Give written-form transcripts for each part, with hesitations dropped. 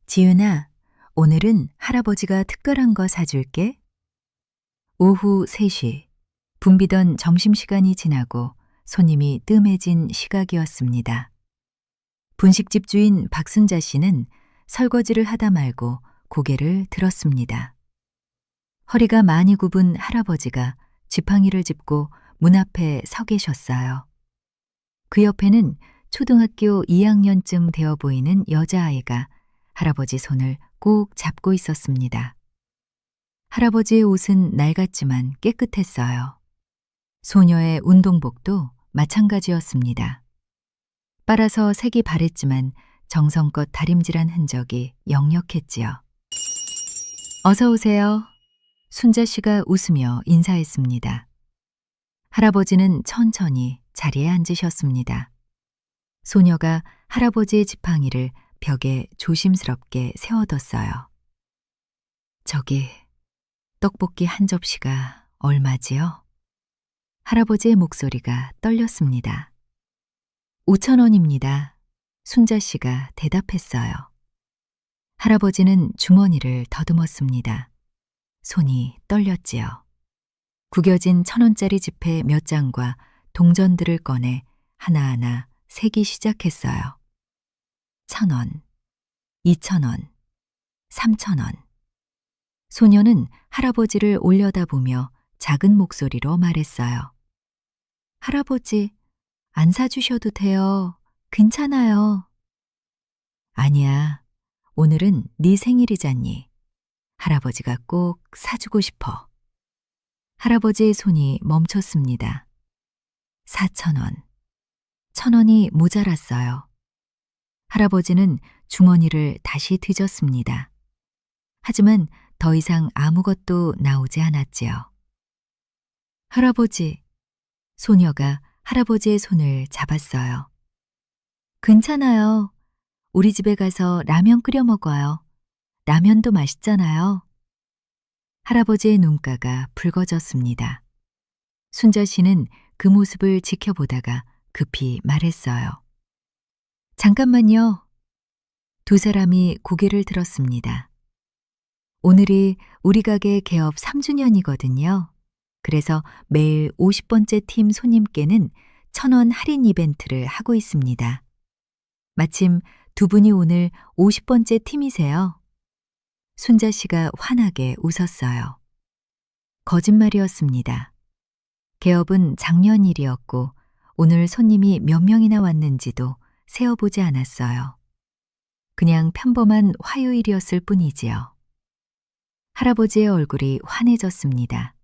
지은아, 오늘은 할아버지가 특별한 거 사줄게. 오후 3시, 붐비던 점심시간이 지나고 손님이 뜸해진 시각이었습니다. 분식집 주인 박순자 씨는 설거지를 하다 말고 고개를 들었습니다. 허리가 많이 굽은 할아버지가 지팡이를 짚고 문 앞에 서 계셨어요. 그 옆에는 초등학교 2학년쯤 되어 보이는 여자아이가 할아버지 손을 꼭 잡고 있었습니다. 할아버지의 옷은 낡았지만 깨끗했어요. 소녀의 운동복도 마찬가지였습니다. 빨아서 색이 바랬지만 정성껏 다림질한 흔적이 역력했지요. 어서 오세요. 순자 씨가 웃으며 인사했습니다. 할아버지는 천천히 자리에 앉으셨습니다. 소녀가 할아버지의 지팡이를 벽에 조심스럽게 세워뒀어요. 저기, 떡볶이 한 접시가 얼마지요? 할아버지의 목소리가 떨렸습니다. 5,000원입니다. 순자 씨가 대답했어요. 할아버지는 주머니를 더듬었습니다. 손이 떨렸지요. 구겨진 1,000원짜리 지폐 몇 장과 동전들을 꺼내 하나하나 세기 시작했어요. 1,000원, 2,000원, 3,000원. 소녀는 할아버지를 올려다보며 작은 목소리로 말했어요. 할아버지, 안 사주셔도 돼요. 괜찮아요. 아니야, 오늘은 네 생일이잖니. 할아버지가 꼭 사주고 싶어. 할아버지의 손이 멈췄습니다. 4,000원. 1,000원이 모자랐어요. 할아버지는 주머니를 다시 뒤졌습니다. 하지만 더 이상 아무것도 나오지 않았지요. 할아버지, 소녀가 할아버지의 손을 잡았어요. 괜찮아요. 우리 집에 가서 라면 끓여 먹어요. 라면도 맛있잖아요. 할아버지의 눈가가 붉어졌습니다. 순자 씨는 그 모습을 지켜보다가 급히 말했어요. 잠깐만요. 두 사람이 고개를 들었습니다. 오늘이 우리 가게 개업 3주년이거든요. 그래서 매일 50번째 팀 손님께는 1,000원 할인 이벤트를 하고 있습니다. 마침 두 분이 오늘 50번째 팀이세요. 순자 씨가 환하게 웃었어요. 거짓말이었습니다. 개업은 작년 일이었고 오늘 손님이 몇 명이나 왔는지도 세어보지 않았어요. 그냥 평범한 화요일이었을 뿐이지요. 할아버지의 얼굴이 환해졌습니다.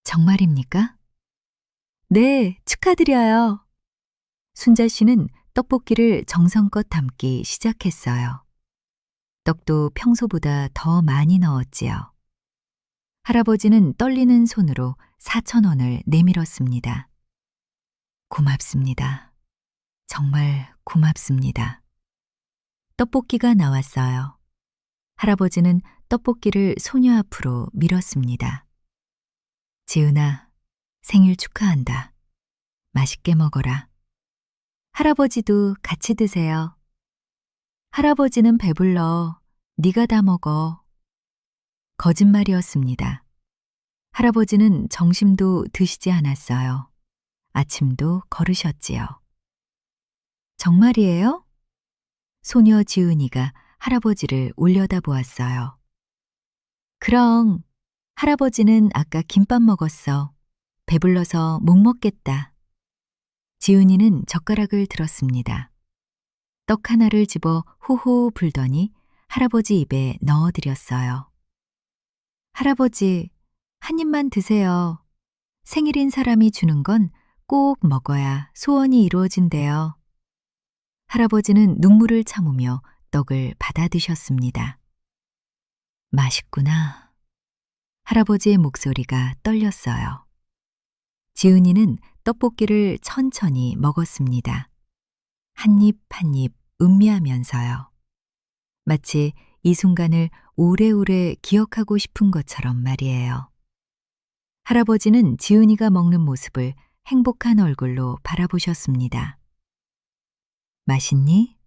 정말입니까? 네, 축하드려요. 순자 씨는 떡볶이를 정성껏 담기 시작했어요. 떡도 평소보다 더 많이 넣었지요. 할아버지는 떨리는 손으로 4,000원을 내밀었습니다. 고맙습니다. 정말 고맙습니다. 떡볶이가 나왔어요. 할아버지는 떡볶이를 소녀 앞으로 밀었습니다. 지은아, 생일 축하한다. 맛있게 먹어라. 할아버지도 같이 드세요. 할아버지는 배불러. 네가 다 먹어. 거짓말이었습니다. 할아버지는 점심도 드시지 않았어요. 아침도 걸으셨지요. 정말이에요? 소녀 지은이가 할아버지를 올려다보았어요. 그럼 할아버지는 아까 김밥 먹었어. 배불러서 못 먹겠다. 지은이는 젓가락을 들었습니다. 떡 하나를 집어 호호 불더니 할아버지 입에 넣어드렸어요. 할아버지, 한 입만 드세요. 생일인 사람이 주는 건 꼭 먹어야 소원이 이루어진대요. 할아버지는 눈물을 참으며 떡을 받아 드셨습니다. 맛있구나. 할아버지의 목소리가 떨렸어요. 지은이는 떡볶이를 천천히 먹었습니다. 한 입 한 입 음미하면서요. 마치 이 순간을 오래오래 기억하고 싶은 것처럼 말이에요. 할아버지는 지은이가 먹는 모습을 행복한 얼굴로 바라보셨습니다. 맛있니?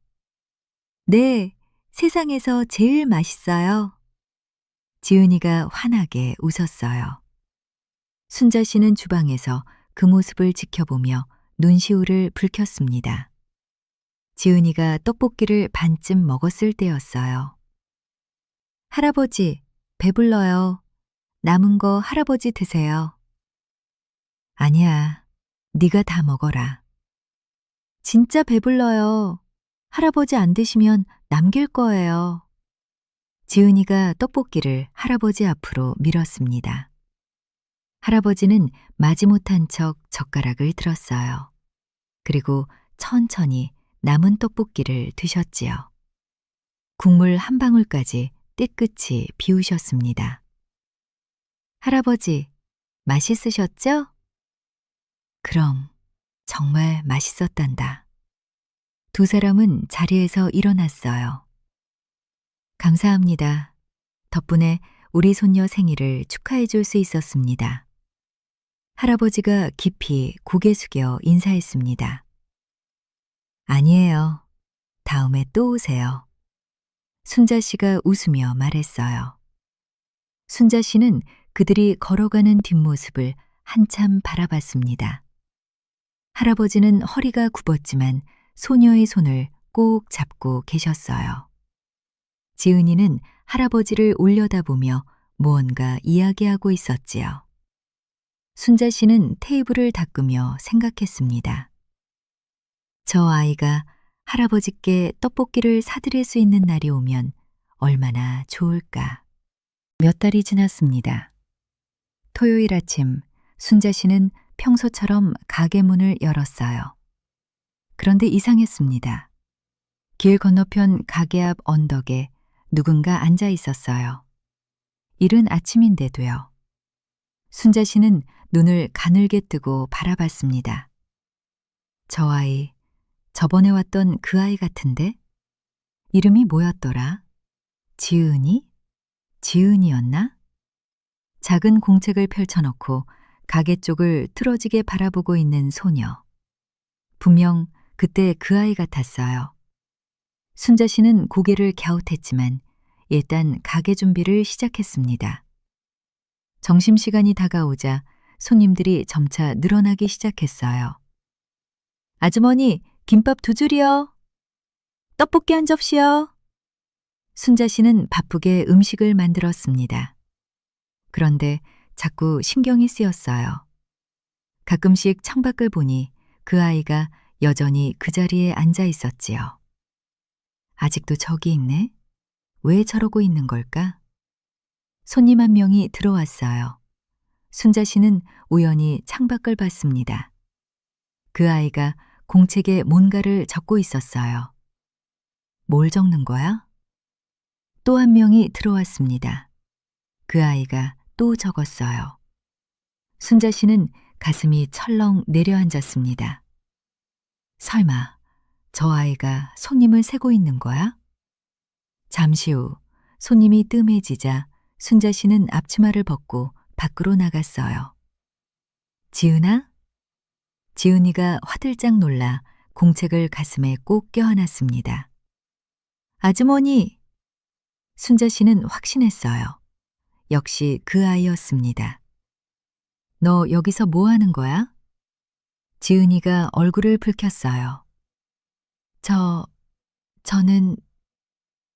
네, 세상에서 제일 맛있어요. 지은이가 환하게 웃었어요. 순자 씨는 주방에서 그 모습을 지켜보며 눈시울을 붉혔습니다. 지은이가 떡볶이를 반쯤 먹었을 때였어요. 할아버지, 배불러요. 남은 거 할아버지 드세요. 아니야, 네가 다 먹어라. 진짜 배불러요. 할아버지 안 드시면 남길 거예요. 지은이가 떡볶이를 할아버지 앞으로 밀었습니다. 할아버지는 마지못한 척 젓가락을 들었어요. 그리고 천천히 남은 떡볶이를 드셨지요. 국물 한 방울까지 떼끝이 비우셨습니다. 할아버지, 맛있으셨죠? 그럼 정말 맛있었단다. 두 사람은 자리에서 일어났어요. 감사합니다. 덕분에 우리 손녀 생일을 축하해 줄 수 있었습니다. 할아버지가 깊이 고개 숙여 인사했습니다. 아니에요. 다음에 또 오세요. 순자 씨가 웃으며 말했어요. 순자 씨는 그들이 걸어가는 뒷모습을 한참 바라봤습니다. 할아버지는 허리가 굽었지만 소녀의 손을 꼭 잡고 계셨어요. 지은이는 할아버지를 올려다보며 무언가 이야기하고 있었지요. 순자 씨는 테이블을 닦으며 생각했습니다. 저 아이가 할아버지께 떡볶이를 사드릴 수 있는 날이 오면 얼마나 좋을까. 몇 달이 지났습니다. 토요일 아침 순자 씨는 평소처럼 가게 문을 열었어요. 그런데 이상했습니다. 길 건너편 가게 앞 언덕에 누군가 앉아 있었어요. 이른 아침인데도요. 순자 씨는 눈을 가늘게 뜨고 바라봤습니다. 저 아이, 저번에 왔던 그 아이 같은데? 이름이 뭐였더라? 지은이? 지은이였나? 작은 공책을 펼쳐놓고 가게 쪽을 틀어지게 바라보고 있는 소녀. 분명 그때 그 아이 같았어요. 순자 씨는 고개를 갸웃했지만 일단 가게 준비를 시작했습니다. 점심시간이 다가오자 손님들이 점차 늘어나기 시작했어요. 아주머니, 김밥 2줄이요. 떡볶이 한 접시요. 순자 씨는 바쁘게 음식을 만들었습니다. 그런데 자꾸 신경이 쓰였어요. 가끔씩 창밖을 보니 그 아이가 여전히 그 자리에 앉아 있었지요. 아직도 저기 있네? 왜 저러고 있는 걸까? 손님 한 명이 들어왔어요. 순자 씨는 우연히 창밖을 봤습니다. 그 아이가 공책에 뭔가를 적고 있었어요. 뭘 적는 거야? 또 한 명이 들어왔습니다. 그 아이가 또 적었어요. 순자 씨는 가슴이 철렁 내려앉았습니다. 설마 저 아이가 손님을 세고 있는 거야? 잠시 후 손님이 뜸해지자 순자 씨는 앞치마를 벗고 밖으로 나갔어요. 지은아? 지은이가 화들짝 놀라 공책을 가슴에 꼭 껴안았습니다. 아주머니! 순자 씨는 확신했어요. 역시 그 아이였습니다. 너 여기서 뭐 하는 거야? 지은이가 얼굴을 붉혔어요. 저는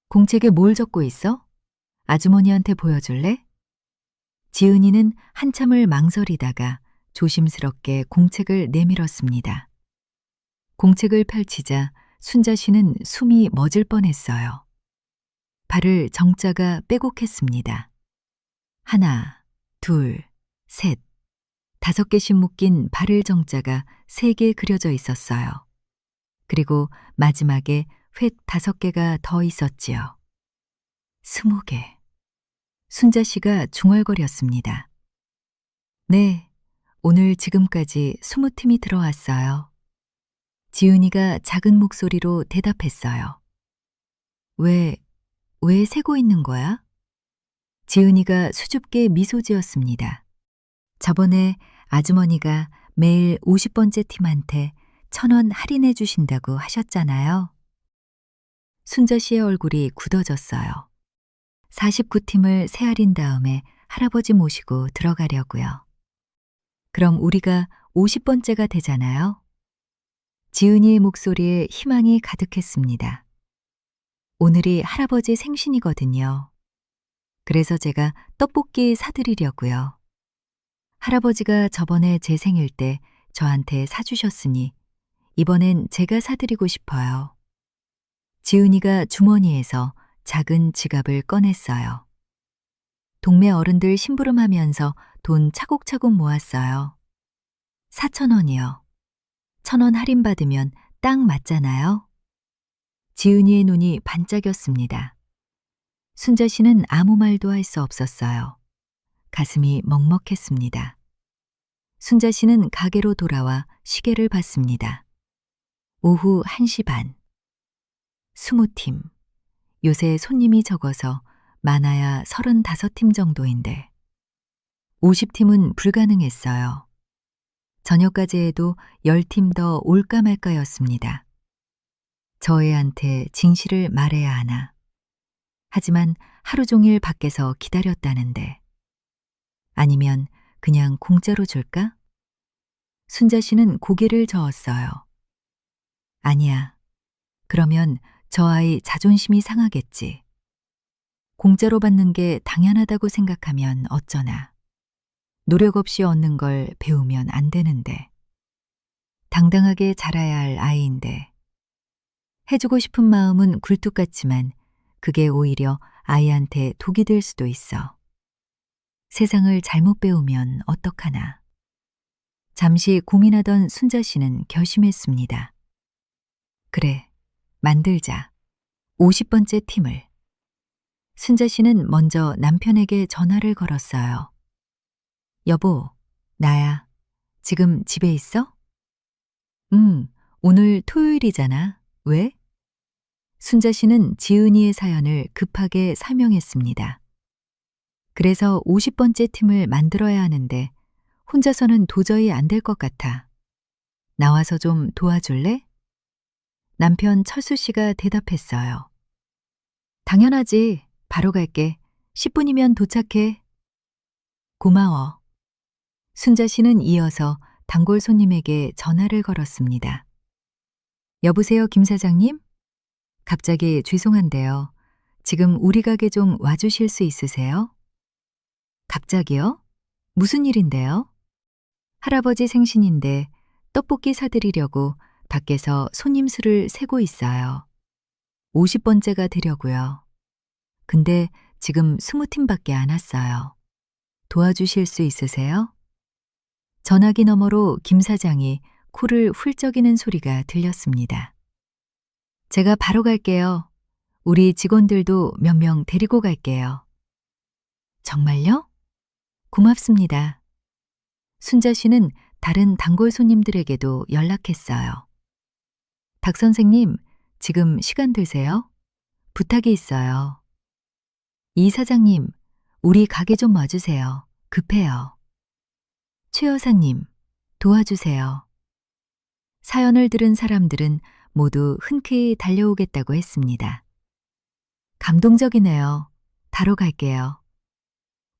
공책에 뭘 적고 있어? 아주머니한테 보여줄래? 지은이는 한참을 망설이다가 조심스럽게 공책을 내밀었습니다. 공책을 펼치자 순자 씨는 숨이 멎을 뻔했어요. 발을 정자가 빼곡했습니다. 하나, 둘, 셋, 5개씩 묶인 발을 정자가 3개 그려져 있었어요. 그리고 마지막에 횟 5개가 더 있었지요. 20개. 순자 씨가 중얼거렸습니다. 네, 오늘 지금까지 20팀이 들어왔어요. 지은이가 작은 목소리로 대답했어요. 왜 세고 있는 거야? 지은이가 수줍게 미소 지었습니다. 저번에 아주머니가 매일 50번째 팀한테 1,000원 할인해 주신다고 하셨잖아요. 순자 씨의 얼굴이 굳어졌어요. 49팀을 세알인 다음에 할아버지 모시고 들어가려고요. 그럼 우리가 50번째가 되잖아요. 지은이의 목소리에 희망이 가득했습니다. 오늘이 할아버지 생신이거든요. 그래서 제가 떡볶이 사드리려고요. 할아버지가 저번에 제 생일 때 저한테 사주셨으니 이번엔 제가 사드리고 싶어요. 지은이가 주머니에서 작은 지갑을 꺼냈어요. 동네 어른들 심부름하면서 돈 차곡차곡 모았어요. 4,000원이요. 1,000원 할인받으면 딱 맞잖아요. 지은이의 눈이 반짝였습니다. 순자 씨는 아무 말도 할 수 없었어요. 가슴이 먹먹했습니다. 순자 씨는 가게로 돌아와 시계를 봤습니다. 오후 1시 반. 20팀. 요새 손님이 적어서 많아야 35팀 정도인데 50팀은 불가능했어요. 저녁까지 해도 10팀 더 올까 말까였습니다. 저 애한테 진실을 말해야 하나. 하지만 하루 종일 밖에서 기다렸다는데. 아니면 그냥 공짜로 줄까? 순자 씨는 고개를 저었어요. 아니야. 그러면 저 아이 자존심이 상하겠지. 공짜로 받는 게 당연하다고 생각하면 어쩌나. 노력 없이 얻는 걸 배우면 안 되는데. 당당하게 자라야 할 아이인데. 해주고 싶은 마음은 굴뚝 같지만 그게 오히려 아이한테 독이 될 수도 있어. 세상을 잘못 배우면 어떡하나. 잠시 고민하던 순자 씨는 결심했습니다. 그래, 만들자. 50번째 팀을. 순자 씨는 먼저 남편에게 전화를 걸었어요. 여보, 나야. 지금 집에 있어? 오늘 토요일이잖아. 왜? 순자 씨는 지은이의 사연을 급하게 설명했습니다. 그래서 50번째 팀을 만들어야 하는데 혼자서는 도저히 안 될 것 같아. 나와서 좀 도와줄래? 남편 철수 씨가 대답했어요. 당연하지. 바로 갈게. 10분이면 도착해. 고마워. 순자 씨는 이어서 단골 손님에게 전화를 걸었습니다. 여보세요, 김 사장님? 갑자기 죄송한데요. 지금 우리 가게 좀 와주실 수 있으세요? 갑자기요? 무슨 일인데요? 할아버지 생신인데 떡볶이 사드리려고 밖에서 손님 수를 세고 있어요. 50번째가 되려고요. 근데 지금 20팀밖에 안 왔어요. 도와주실 수 있으세요? 전화기 너머로 김 사장이 코를 훌쩍이는 소리가 들렸습니다. 제가 바로 갈게요. 우리 직원들도 몇 명 데리고 갈게요. 정말요? 고맙습니다. 순자 씨는 다른 단골 손님들에게도 연락했어요. 박 선생님, 지금 시간 되세요? 부탁이 있어요. 이 사장님, 우리 가게 좀 와주세요. 급해요. 최 여사님, 도와주세요. 사연을 들은 사람들은 모두 흔쾌히 달려오겠다고 했습니다. 감동적이네요. 바로 갈게요.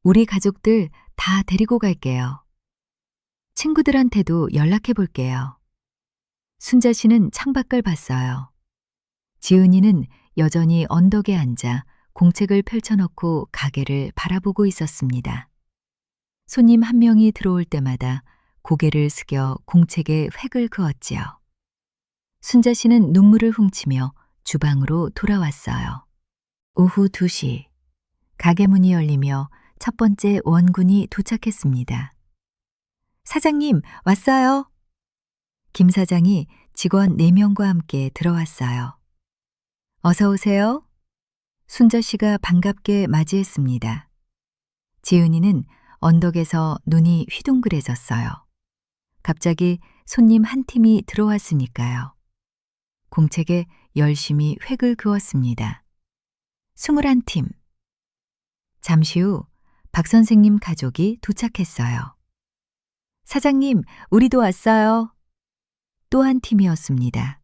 우리 가족들 다 데리고 갈게요. 친구들한테도 연락해 볼게요. 순자 씨는 창밖을 봤어요. 지은이는 여전히 언덕에 앉아 공책을 펼쳐놓고 가게를 바라보고 있었습니다. 손님 한 명이 들어올 때마다 고개를 숙여 공책에 획을 그었지요. 순자 씨는 눈물을 훔치며 주방으로 돌아왔어요. 오후 2시, 가게 문이 열리며 첫 번째 원군이 도착했습니다. 사장님, 왔어요. 김 사장이 직원 4명과 함께 들어왔어요. 어서 오세요. 순자 씨가 반갑게 맞이했습니다. 지은이는 언덕에서 눈이 휘둥그레졌어요. 갑자기 손님 한 팀이 들어왔으니까요. 공책에 열심히 획을 그었습니다. 21팀. 잠시 후 박 선생님 가족이 도착했어요. 사장님, 우리도 왔어요. 또 한 팀이었습니다.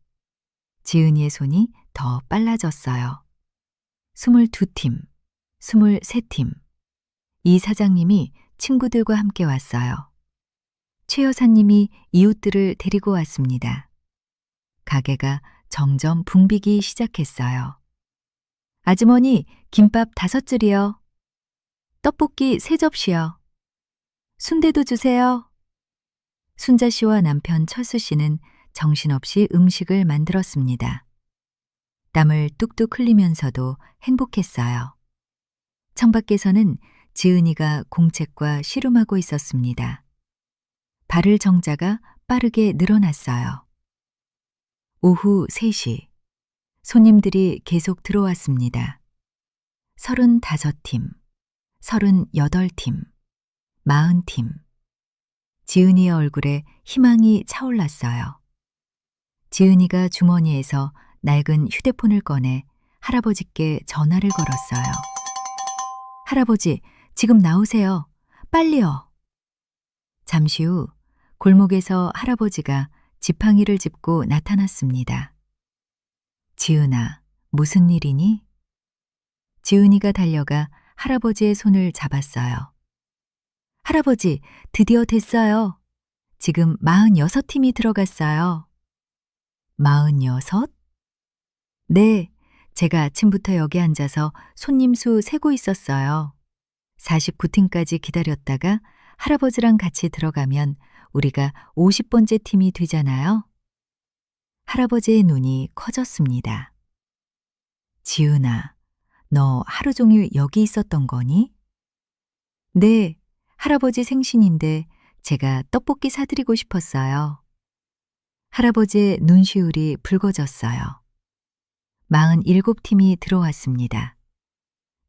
지은이의 손이 더 빨라졌어요. 22팀, 23팀. 이 사장님이 친구들과 함께 왔어요. 최 여사님이 이웃들을 데리고 왔습니다. 가게가 점점 붐비기 시작했어요. 아주머니, 김밥 5줄이요. 떡볶이 3접시요. 순대도 주세요. 순자 씨와 남편 철수 씨는 정신없이 음식을 만들었습니다. 땀을 뚝뚝 흘리면서도 행복했어요. 창밖에서는 지은이가 공책과 씨름하고 있었습니다. 발을 정자가 빠르게 늘어났어요. 오후 3시. 손님들이 계속 들어왔습니다. 35팀, 38팀, 40팀. 지은이의 얼굴에 희망이 차올랐어요. 지은이가 주머니에서 낡은 휴대폰을 꺼내 할아버지께 전화를 걸었어요. 할아버지, 지금 나오세요. 빨리요. 잠시 후 골목에서 할아버지가 지팡이를 짚고 나타났습니다. 지은아, 무슨 일이니? 지은이가 달려가 할아버지의 손을 잡았어요. 할아버지, 드디어 됐어요. 지금 46팀이 들어갔어요. 46? 네, 제가 아침부터 여기 앉아서 손님 수 세고 있었어요. 49팀까지 기다렸다가 할아버지랑 같이 들어가면 우리가 50번째 팀이 되잖아요. 할아버지의 눈이 커졌습니다. 지은아, 너 하루 종일 여기 있었던 거니? 네, 할아버지 생신인데 제가 떡볶이 사드리고 싶었어요. 할아버지의 눈시울이 붉어졌어요. 47팀이 들어왔습니다.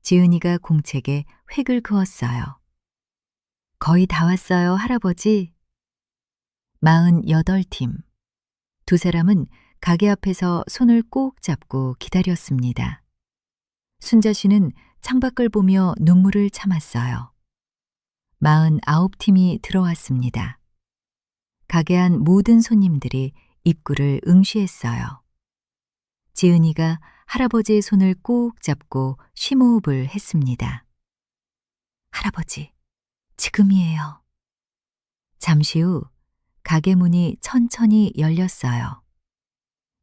지은이가 공책에 획을 그었어요. 거의 다 왔어요, 할아버지. 48팀. 두 사람은 가게 앞에서 손을 꼭 잡고 기다렸습니다. 순자 씨는 창밖을 보며 눈물을 참았어요. 49팀이 들어왔습니다. 가게 안 모든 손님들이 입구를 응시했어요. 지은이가 할아버지의 손을 꼭 잡고 심호흡을 했습니다. 할아버지, 지금이에요. 잠시 후 가게 문이 천천히 열렸어요.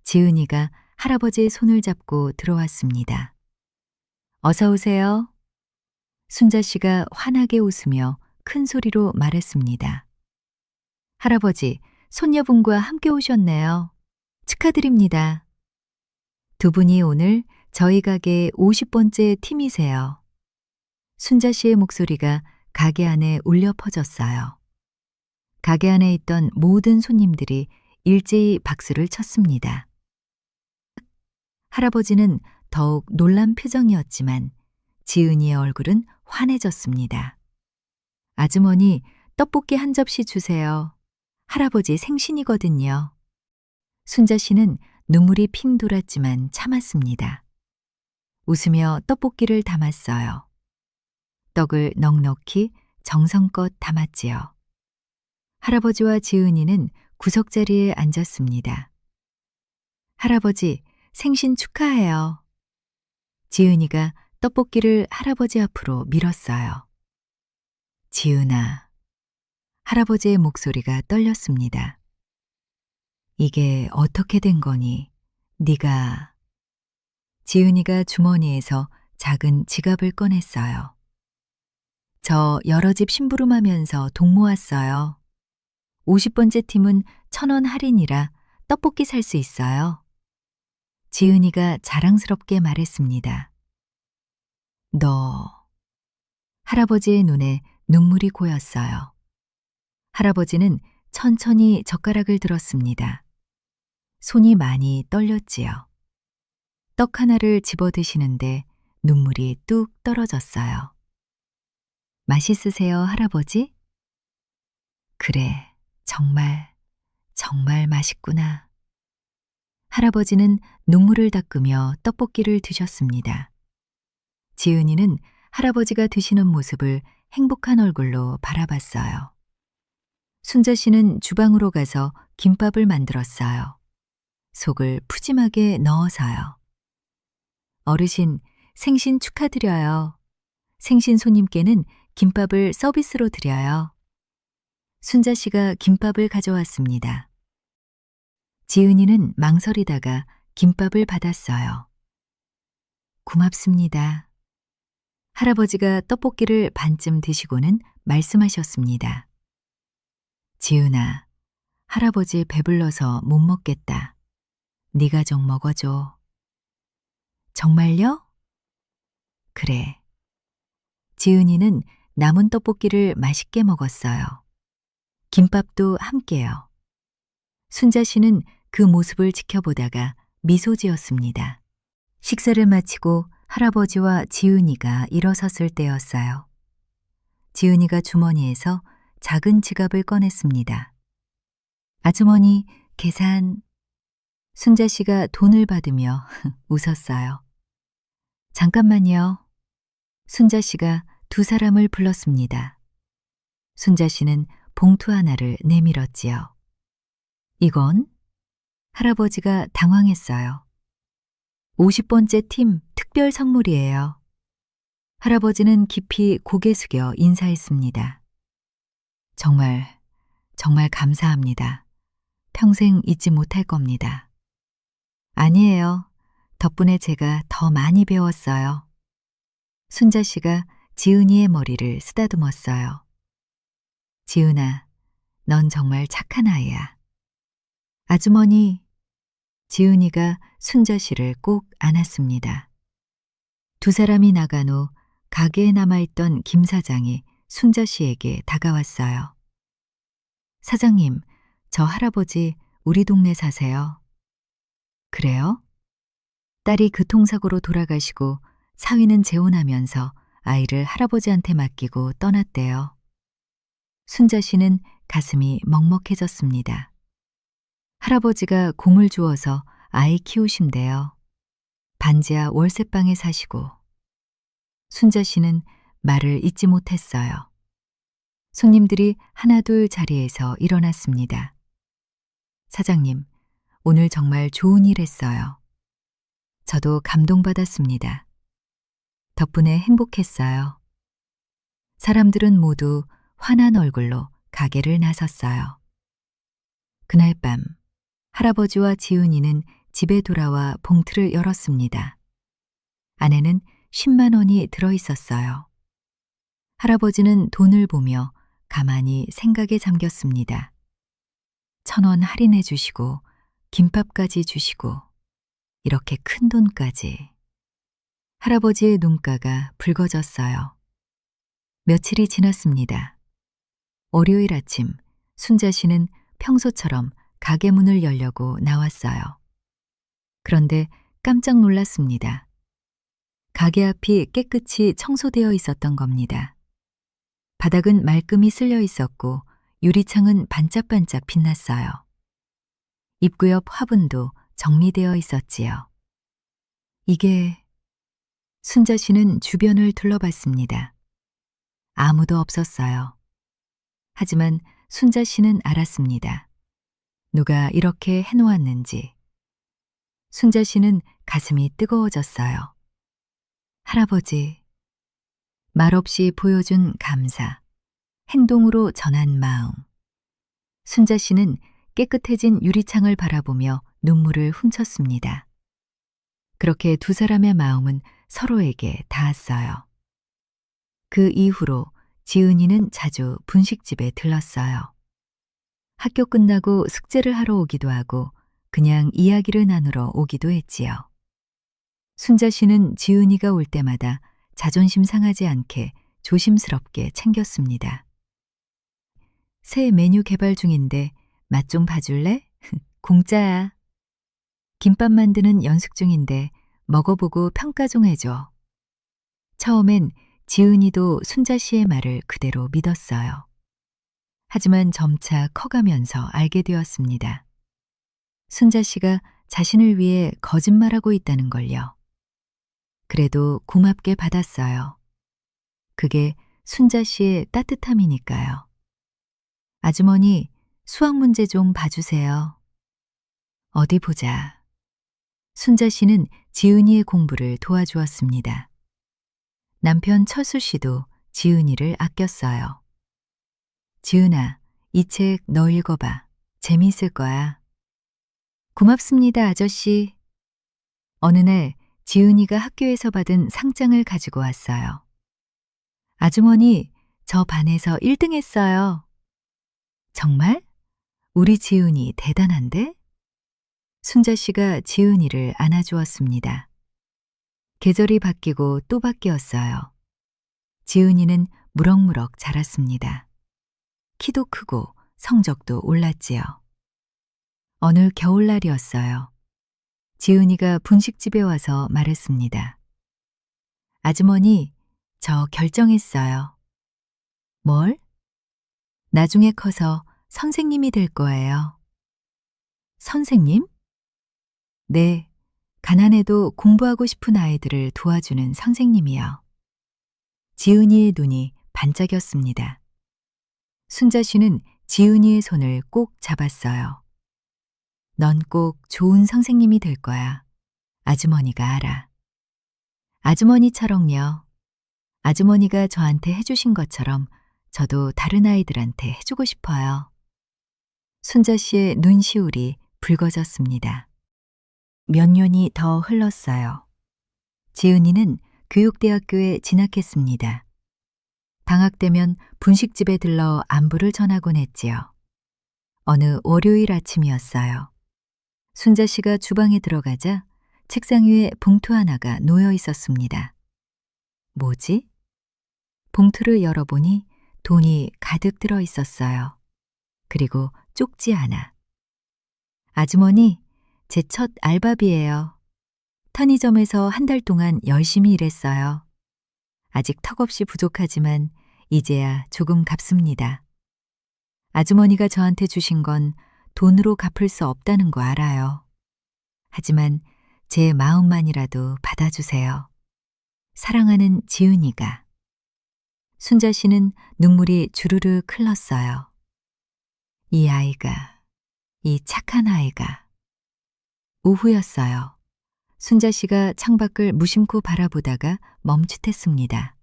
지은이가 할아버지의 손을 잡고 들어왔습니다. 어서 오세요. 순자 씨가 환하게 웃으며 큰 소리로 말했습니다. 할아버지, 손녀분과 함께 오셨네요. 축하드립니다. 두 분이 오늘 저희 가게 50번째 팀이세요. 순자 씨의 목소리가 가게 안에 울려 퍼졌어요. 가게 안에 있던 모든 손님들이 일제히 박수를 쳤습니다. 할아버지는 더욱 놀란 표정이었지만 지은이의 얼굴은 환해졌습니다. 아주머니, 떡볶이 1접시 주세요. 할아버지 생신이거든요. 순자 씨는 눈물이 핑 돌았지만 참았습니다. 웃으며 떡볶이를 담았어요. 떡을 넉넉히 정성껏 담았지요. 할아버지와 지은이는 구석자리에 앉았습니다. 할아버지, 생신 축하해요. 지은이가 떡볶이를 할아버지 앞으로 밀었어요. 지은아. 할아버지의 목소리가 떨렸습니다. 이게 어떻게 된 거니? 네가... 지은이가 주머니에서 작은 지갑을 꺼냈어요. 저 여러 집 심부름하면서 돈 모았어요. 50번째 팀은 1,000원 할인이라 떡볶이 살 수 있어요. 지은이가 자랑스럽게 말했습니다. 너... 할아버지의 눈에 눈물이 고였어요. 할아버지는 천천히 젓가락을 들었습니다. 손이 많이 떨렸지요. 떡 하나를 집어 드시는데 눈물이 뚝 떨어졌어요. 맛있으세요, 할아버지? 그래, 정말, 정말 맛있구나. 할아버지는 눈물을 닦으며 떡볶이를 드셨습니다. 지은이는 할아버지가 드시는 모습을 행복한 얼굴로 바라봤어요. 순자 씨는 주방으로 가서 김밥을 만들었어요. 속을 푸짐하게 넣어서요. 어르신, 생신 축하드려요. 생신 손님께는 김밥을 서비스로 드려요. 순자 씨가 김밥을 가져왔습니다. 지은이는 망설이다가 김밥을 받았어요. 고맙습니다. 할아버지가 떡볶이를 반쯤 드시고는 말씀하셨습니다. 지은아, 할아버지 배불러서 못 먹겠다. 네가 좀 먹어줘. 정말요? 그래. 지은이는 남은 떡볶이를 맛있게 먹었어요. 김밥도 함께요. 순자 씨는 그 모습을 지켜보다가 미소 지었습니다. 식사를 마치고 할아버지와 지은이가 일어섰을 때였어요. 지은이가 주머니에서 작은 지갑을 꺼냈습니다. 아주머니, 계산. 순자 씨가 돈을 받으며 웃었어요. 잠깐만요. 순자 씨가 두 사람을 불렀습니다. 순자 씨는 봉투 하나를 내밀었지요. 이건? 할아버지가 당황했어요. 50번째 팀 특별 선물이에요. 할아버지는 깊이 고개 숙여 인사했습니다. 정말 감사합니다. 평생 잊지 못할 겁니다. 아니에요. 덕분에 제가 더 많이 배웠어요. 순자 씨가 지은이의 머리를 쓰다듬었어요. 지은아, 넌 정말 착한 아이야. 아주머니, 지은이가 순자 씨를 꼭 안았습니다. 두 사람이 나간 후 가게에 남아있던 김 사장이 순자 씨에게 다가왔어요. 사장님, 저 할아버지 우리 동네 사세요. 그래요? 딸이 교통사고로 돌아가시고 사위는 재혼하면서 아이를 할아버지한테 맡기고 떠났대요. 순자 씨는 가슴이 먹먹해졌습니다. 할아버지가 공을 주어서 아이 키우신대요. 반지하 월세방에 사시고. 순자 씨는 말을 잇지 못했어요. 손님들이 하나둘 자리에서 일어났습니다. 사장님, 오늘 정말 좋은 일 했어요. 저도 감동받았습니다. 덕분에 행복했어요. 사람들은 모두 환한 얼굴로 가게를 나섰어요. 그날 밤, 할아버지와 지은이는 집에 돌아와 봉투를 열었습니다. 안에는 10만 원이 들어있었어요. 할아버지는 돈을 보며 가만히 생각에 잠겼습니다. 1,000원 할인해 주시고 김밥까지 주시고 이렇게 큰 돈까지. 할아버지의 눈가가 붉어졌어요. 며칠이 지났습니다. 월요일 아침 순자 씨는 평소처럼 가게 문을 열려고 나왔어요. 그런데 깜짝 놀랐습니다. 가게 앞이 깨끗이 청소되어 있었던 겁니다. 바닥은 말끔히 쓸려 있었고 유리창은 반짝반짝 빛났어요. 입구 옆 화분도 정리되어 있었지요. 이게... 순자 씨는 주변을 둘러봤습니다. 아무도 없었어요. 하지만 순자 씨는 알았습니다. 누가 이렇게 해놓았는지. 순자 씨는 가슴이 뜨거워졌어요. 할아버지. 말없이 보여준 감사, 행동으로 전한 마음. 순자 씨는 깨끗해진 유리창을 바라보며 눈물을 훔쳤습니다. 그렇게 두 사람의 마음은 서로에게 닿았어요. 그 이후로 지은이는 자주 분식집에 들렀어요. 학교 끝나고 숙제를 하러 오기도 하고 그냥 이야기를 나누러 오기도 했지요. 순자 씨는 지은이가 올 때마다 자존심 상하지 않게 조심스럽게 챙겼습니다. 새 메뉴 개발 중인데 맛 좀 봐줄래? 공짜야. 김밥 만드는 연습 중인데 먹어보고 평가 좀 해줘. 처음엔 지은이도 순자 씨의 말을 그대로 믿었어요. 하지만 점차 커가면서 알게 되었습니다. 순자 씨가 자신을 위해 거짓말하고 있다는 걸요. 그래도 고맙게 받았어요. 그게 순자 씨의 따뜻함이니까요. 아주머니, 수학 문제 좀 봐주세요. 어디 보자. 순자 씨는 지은이의 공부를 도와주었습니다. 남편 철수 씨도 지은이를 아꼈어요. 지은아, 이 책 너 읽어봐. 재미있을 거야. 고맙습니다, 아저씨. 어느 날 지은이가 학교에서 받은 상장을 가지고 왔어요. 아주머니, 저 반에서 1등 했어요. 정말? 우리 지은이 대단한데? 순자 씨가 지은이를 안아주었습니다. 계절이 바뀌고 또 바뀌었어요. 지은이는 무럭무럭 자랐습니다. 키도 크고 성적도 올랐지요. 어느 겨울날이었어요. 지은이가 분식집에 와서 말했습니다. 아주머니, 저 결정했어요. 뭘? 나중에 커서 선생님이 될 거예요. 선생님? 네, 가난해도 공부하고 싶은 아이들을 도와주는 선생님이요. 지은이의 눈이 반짝였습니다. 순자 씨는 지은이의 손을 꼭 잡았어요. 넌 꼭 좋은 선생님이 될 거야. 아주머니가 알아. 아주머니처럼요. 아주머니가 저한테 해주신 것처럼 저도 다른 아이들한테 해주고 싶어요. 순자 씨의 눈시울이 붉어졌습니다. 몇 년이 더 흘렀어요. 지은이는 교육대학교에 진학했습니다. 방학 되면 분식집에 들러 안부를 전하곤 했지요. 어느 월요일 아침이었어요. 순자 씨가 주방에 들어가자 책상 위에 봉투 하나가 놓여 있었습니다. 뭐지? 봉투를 열어보니 돈이 가득 들어 있었어요. 그리고 쪽지 하나. 아주머니, 제 첫 알바비예요. 편의점에서 한 달 동안 열심히 일했어요. 아직 턱없이 부족하지만 이제야 조금 갚습니다. 아주머니가 저한테 주신 건 돈으로 갚을 수 없다는 거 알아요. 하지만 제 마음만이라도 받아주세요. 사랑하는 지은이가. 순자 씨는 눈물이 주르르 흘렀어요. 이 아이가, 이 착한 아이가. 오후였어요. 순자 씨가 창밖을 무심코 바라보다가 멈칫했습니다.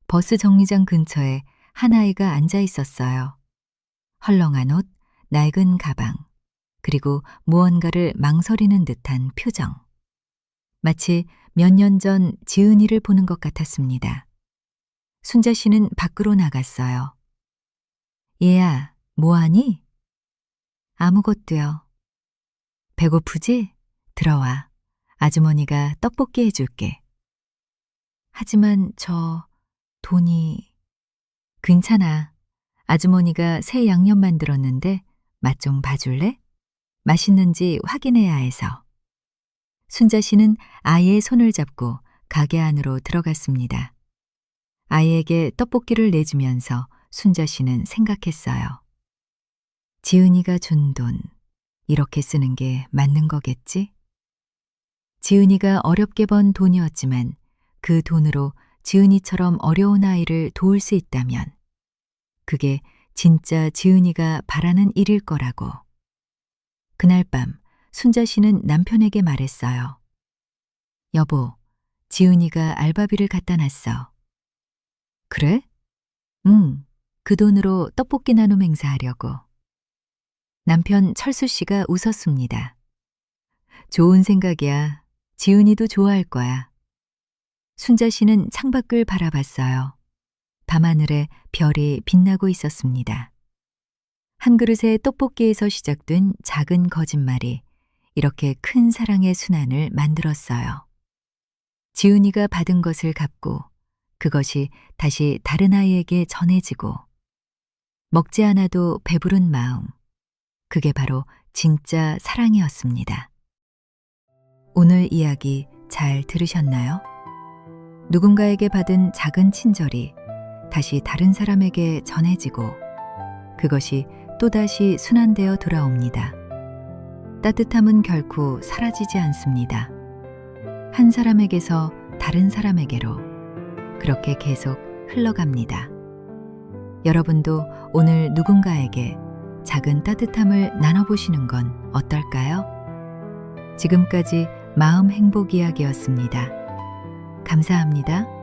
버스 정류장 근처에 한 아이가 앉아 있었어요. 헐렁한 옷, 낡은 가방, 그리고 무언가를 망설이는 듯한 표정. 마치 몇 년 전 지은이를 보는 것 같았습니다. 순자 씨는 밖으로 나갔어요. 얘야, 뭐하니? 아무것도요. 배고프지? 들어와. 아주머니가 떡볶이 해줄게. 하지만 저 돈이... 괜찮아. 아주머니가 새 양념 만들었는데 맛 좀 봐줄래? 맛있는지 확인해야 해서. 순자 씨는 아이의 손을 잡고 가게 안으로 들어갔습니다. 아이에게 떡볶이를 내주면서 순자 씨는 생각했어요. 지은이가 준 돈, 이렇게 쓰는 게 맞는 거겠지? 지은이가 어렵게 번 돈이었지만 그 돈으로 지은이처럼 어려운 아이를 도울 수 있다면 그게 진짜 지은이가 바라는 일일 거라고. 그날 밤 순자 씨는 남편에게 말했어요. 여보, 지은이가 알바비를 갖다 놨어. 그래? 응, 그 돈으로 떡볶이 나눔 행사하려고. 남편 철수 씨가 웃었습니다. 좋은 생각이야. 지은이도 좋아할 거야. 순자 씨는 창밖을 바라봤어요. 밤하늘에 별이 빛나고 있었습니다. 한 그릇의 떡볶이에서 시작된 작은 거짓말이 이렇게 큰 사랑의 순환을 만들었어요. 지은이가 받은 것을 갚고 그것이 다시 다른 아이에게 전해지고 먹지 않아도 배부른 마음, 그게 바로 진짜 사랑이었습니다. 오늘 이야기 잘 들으셨나요? 누군가에게 받은 작은 친절이 다시 다른 사람에게 전해지고 그것이 또다시 순환되어 돌아옵니다. 따뜻함은 결코 사라지지 않습니다. 한 사람에게서 다른 사람에게로 그렇게 계속 흘러갑니다. 여러분도 오늘 누군가에게 작은 따뜻함을 나눠보시는 건 어떨까요? 지금까지 마음 행복 이야기였습니다. 감사합니다.